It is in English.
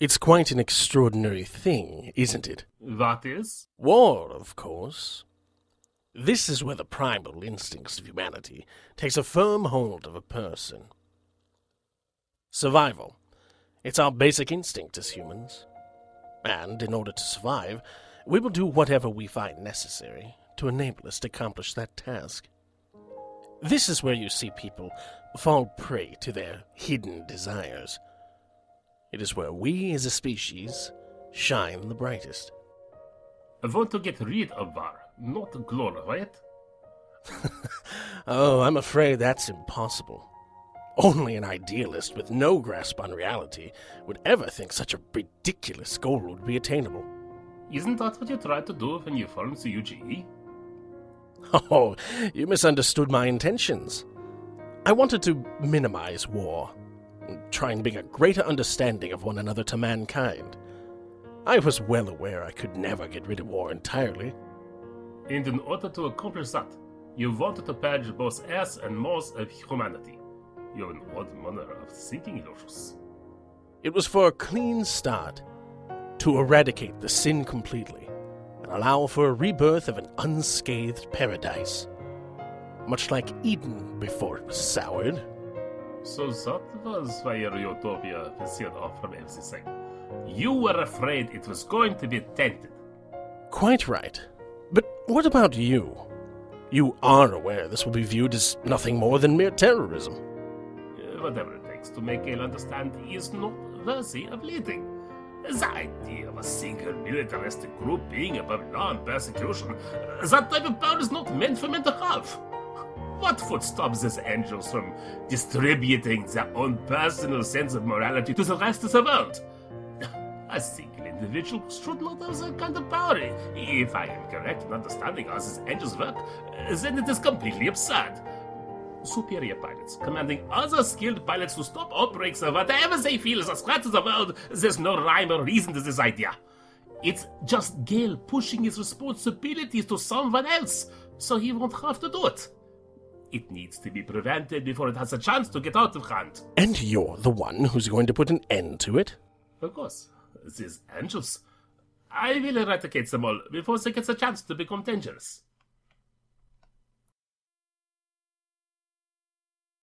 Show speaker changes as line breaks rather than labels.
It's quite an extraordinary thing, isn't it?
That is?
War, of course. This is where the primal instincts of humanity takes a firm hold of a person. Survival. It's our basic instinct as humans. And in order to survive, we will do whatever we find necessary to enable us to accomplish that task. This is where you see people fall prey to their hidden desires. It is where we, as a species, shine the brightest.
I want to get rid of war, not glorify it.
Oh, I'm afraid that's impossible. Only an idealist with no grasp on reality would ever think such a ridiculous goal would be attainable.
Isn't that what you tried to do when you formed the UGE?
Oh, you misunderstood my intentions. I wanted to minimize war, try and bring a greater understanding of one another to mankind. I was well aware I could never get rid of war entirely.
And in order to accomplish that, you wanted to purge both us and most of humanity. You have an odd manner of thinking, Luscious.
It was for a clean start, to eradicate the sin completely, and allow for a rebirth of an unscathed paradise. Much like Eden before it was soured.
So that was why your utopia was sealed off from everything. You were afraid it was going to be tainted.
Quite right. But what about you? You are aware this will be viewed as nothing more than mere terrorism.
Whatever it takes to make Gail understand he is not worthy of leading. The idea of a single militaristic group being above law and persecution, that type of power is not meant for men to have. What would stop these angels from distributing their own personal sense of morality to the rest of the world? A single individual should not have that kind of power. If I am correct in understanding how these angels work, then it is completely absurd. Superior pilots commanding other skilled pilots to stop outbreaks of whatever they feel is a threat to the world, there's no rhyme or reason to this idea. It's just Gail pushing his responsibilities to someone else, so he won't have to do it. It needs to be prevented before it has a chance to get out of hand.
And you're the one who's going to put an end to it?
Of course. These angels. I will eradicate them all before they get a chance to become dangerous.